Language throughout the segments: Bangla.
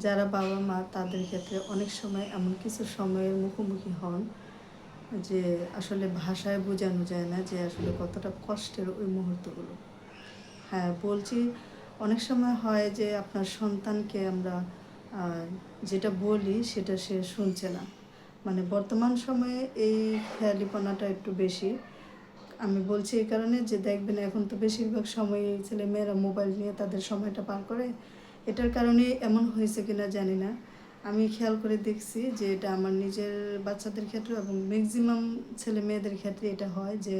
যারা বাবা মা তাদের ক্ষেত্রে অনেক সময় এমন কিছু সময়ের মুখোমুখি হন যে আসলে ভাষায় বোঝানো যায় না যে আসলে কতটা কষ্টের ওই মুহূর্তগুলো। হ্যাঁ, বলছি অনেক সময় হয় যে আপনার সন্তানকে আমরা আহ, যেটা বলি সেটা সে শুনছে না। মানে বর্তমান সময়ে এই খেয়ালিপনাটা একটু বেশি। আমি বলছি এই কারণে যে দেখবেন এখন তো বেশিরভাগ সময়ই ছেলেমেয়েরা মোবাইল নিয়ে তাদের সময়টা পার করে। এটার কারণে এমন হয়েছে কিনা জানি না, আমি খেয়াল করে দেখছি যে এটা আমার নিজের বাচ্চাদের ক্ষেত্রে এবং ম্যাক্সিমাম ছেলে মেয়েদের ক্ষেত্রে এটা হয় যে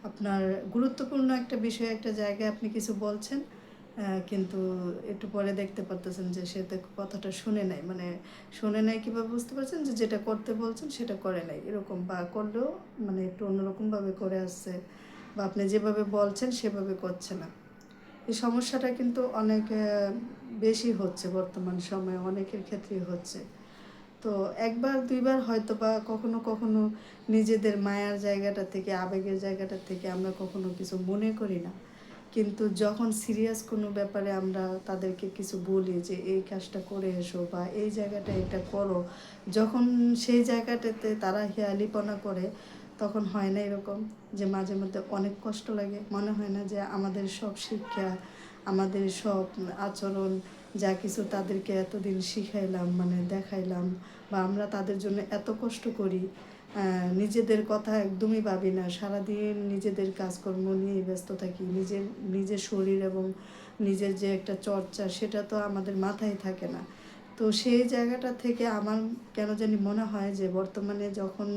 আপনার গুরুত্বপূর্ণ একটা বিষয় একটা জায়গায় আপনি কিছু বলছেন, কিন্তু একটু পরে দেখতে পারতেছেন যে সে তো কথাটা শুনে নাই। মানে শুনে নাই কীভাবে বুঝতে পারছেন যে যেটা করতে বলছেন সেটা করে নাই এরকম, বা করলেও মানে একটু অন্যরকমভাবে করে আসছে, বা আপনি যেভাবে বলছেন সেভাবে করছে না। এই সমস্যাটা কিন্তু অনেক বেশি হচ্ছে বর্তমান সময়ে, অনেকের ক্ষেত্রেই হচ্ছে। তো একবার দুইবার হয়তো বা কখনো কখনো নিজেদের মায়ার জায়গাটা থেকে আবেগের জায়গাটা থেকে আমরা কখনো কিছু মনে করি না, কিন্তু যখন সিরিয়াস কোনো ব্যাপারে আমরা তাদেরকে কিছু বলি যে এই কাজটা করে এসো বা এই জায়গাটা এটা করো, যখন সেই জায়গাটাতে তারা হেয়ালিপনা করে তখন হয় না এরকম যে মাঝে মধ্যে অনেক কষ্ট লাগে? মনে হয় না যে আমাদের সব শিক্ষা, আমাদের সব আচরণ, যা কিছু তাদেরকে এতদিন শিখাইলাম মানে দেখাইলাম, বা আমরা তাদের জন্য এত কষ্ট করি, নিজেদের কথা একদমই ভাবি না, সারাদিন নিজেদের কাজকর্ম নিয়ে ব্যস্ত থাকি, নিজের শরীর এবং নিজের যে একটা চর্চা সেটা তো আমাদের মাথায় থাকে না। তো সেই জায়গাটা থেকে আমার কেন জানি মনে হয় যে বর্তমানে যখন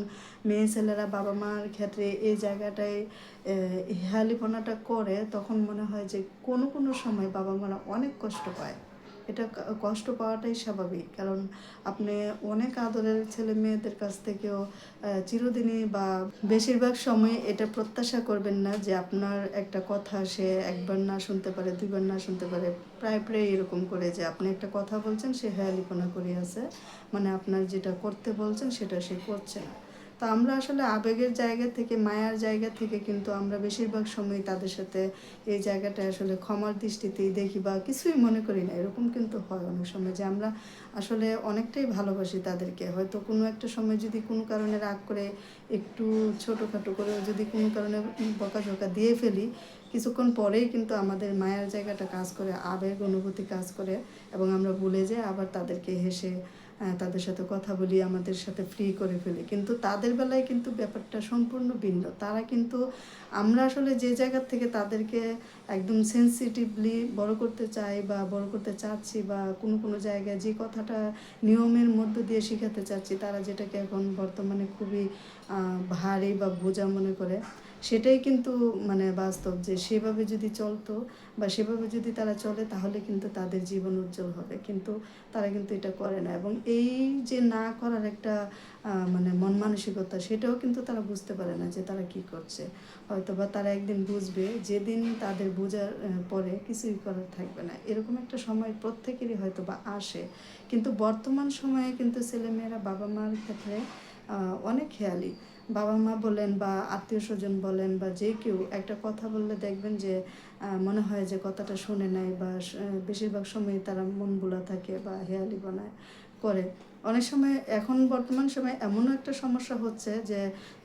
মেয়ে ছেলেরা বাবা মার ক্ষেত্রে এই জায়গাটায় হেয়ালিপনাটা করে তখন মনে হয় যে কোনো কোনো সময় বাবা মারা অনেক কষ্ট পায়। এটা কষ্ট পাওয়াটাই স্বাভাবিক, কারণ আপনি অনেক আদরের ছেলে মেয়েদের কাছ থেকেও চিরদিনই বা বেশিরভাগ সময় এটা প্রত্যাশা করবেন না যে আপনার একটা কথা সে একবার না শুনতে পারে, দুইবার না শুনতে পারে। প্রায় প্রায় এরকম করে যে আপনি একটা কথা বলছেন সে হেয়ালিপনা করে আছে, মানে আপনার যেটা করতে বলছেন সেটা সে করছে না। তো আমরা আসলে আবেগের জায়গা থেকে মায়ার জায়গা থেকে কিন্তু আমরা বেশিরভাগ সময় তাদের সাথে এই জায়গাটা আসলে ক্ষমার দৃষ্টিতেই দেখি বা কিছুই মনে করি না। এরকম কিন্তু হয় অনেক সময় যে আমরা আসলে অনেকটাই ভালোবাসি তাদেরকে, হয়তো কোনো একটা সময় যদি কোনো কারণে রাগ করে একটু ছোটোখাটো করে যদি কোনো কারণে বকাঝকা দিয়ে ফেলি, কিছুক্ষণ পরেই কিন্তু আমাদের মায়ার জায়গাটা কাজ করে, আবেগ অনুভূতি কাজ করে, এবং আমরা ভুলে যাই আবার তাদেরকে হেসে তাদের সাথে কথা বলি, আমাদের সাথে ফ্রি করে ফেলি। কিন্তু তাদের বেলায় কিন্তু ব্যাপারটা সম্পূর্ণ ভিন্ন। তারা কিন্তু আমরা আসলে যে জায়গার থেকে তাদেরকে একদম সেন্সিটিভলি বড় করতে চাই বা বড় করতে চাচ্ছি, বা কোনো কোনো জায়গায় যে কথাটা নিয়মের মধ্য দিয়ে শেখাতে চাচ্ছি, তারা যেটাকে এখন বর্তমানে খুবই ভারী বা বোঝা মনে করে, সেটাই কিন্তু মানে বাস্তব যে সেভাবে যদি চলতো বা সেভাবে যদি তারা চলে তাহলে কিন্তু তাদের জীবন উজ্জ্বল হবে। কিন্তু তারা কিন্তু এটা করে না, এবং এই যে না করার একটা মানে মন মানসিকতা সেটাও কিন্তু তারা বুঝতে পারে না যে তারা কি করছে। হয়তো বা তারা একদিন বুঝবে, যেদিন তাদের বোঝার পরে কিছুই করার থাকবে না। এরকম একটা সময় প্রত্যেকেরই হয়তো বা আসে, কিন্তু বর্তমান সময়ে কিন্তু ছেলেমেয়েরা বাবা মার ক্ষেত্রে অনেক খেয়ালি। বাবা মা বলেন বা আত্মীয় স্বজন বলেন বা যে কেউ একটা কথা বললে দেখবেন যে মনে হয় যে কথাটা শুনে নেয়, বা বেশিরভাগ সময় তারা মন ভোলা থাকে বা হেয়ালি বানায় করে। অনেক সময় এখন বর্তমান সময়ে এমনও একটা সমস্যা হচ্ছে যে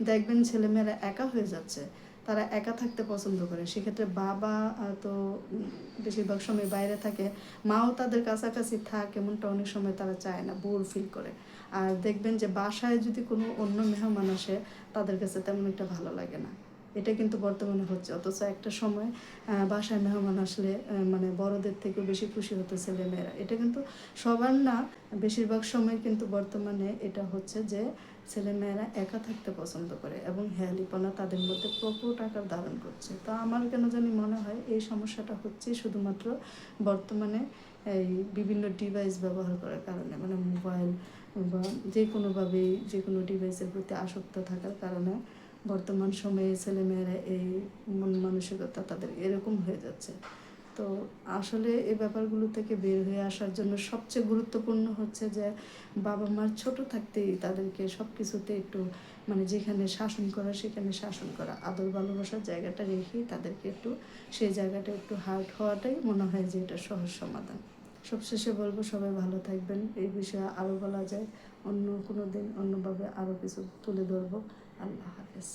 দেখবেন ছেলেমেয়েরা একা হয়ে যাচ্ছে, তারা একা থাকতে পছন্দ করে। সেক্ষেত্রে বাবা তো বেশিরভাগ সময় বাইরে থাকে, মাও তাদের কাছাকাছি থাক এমনটা অনেক সময় তারা চায় না, বোর ফিল করে। আর দেখবেন যে বাসায় যদি কোনো অন্য মেহমান আসে তাদের কাছে তেমন একটা ভালো লাগে না। এটা কিন্তু বর্তমানে হচ্ছে। অথচ একটা সময় বাসায় মেহমান আসলে মানে বড়দের থেকেও বেশি খুশি হতো ছেলেমেয়েরা। এটা কিন্তু সবার না, বেশিরভাগ সময় কিন্তু বর্তমানে এটা হচ্ছে যে ছেলেমেয়েরা একা থাকতে পছন্দ করে এবং হেয়ালিপনা তাদের মধ্যে প্রকট আকার ধারণ করছে। তো আমার কেন জানি মনে হয় এই সমস্যাটা হচ্ছে শুধুমাত্র বর্তমানে এই বিভিন্ন ডিভাইস ব্যবহার করার কারণে, মানে মোবাইল বা যে কোনোভাবেই যে কোনো ডিভাইসের প্রতি আসক্ত থাকার কারণে বর্তমান সময়ে ছেলেমেয়েরা এই মন মানসিকতা তাদের এরকম হয়ে যাচ্ছে। তো আসলে এই ব্যাপারগুলো থেকে বের হয়ে আসার জন্য সবচেয়ে গুরুত্বপূর্ণ হচ্ছে যে বাবা মার ছোট থাকতেই তাদেরকে সব কিছুতে একটু মানে যেখানে শাসন করা সেখানে শাসন করা, আদর ভালোবাসার জায়গাটা রেখেই তাদেরকে একটু সেই জায়গাটা একটু হার্ট হওয়াটাই মনে হয় যে এটা সহজ সমাধান। সবশেষে বলবো সবাই ভালো থাকবেন। এই বিষয়ে আরও বলা যায় অন্য কোনো দিন অন্যভাবে আরও কিছু তুলে ধরবো। আল্লাহ হাফেজ।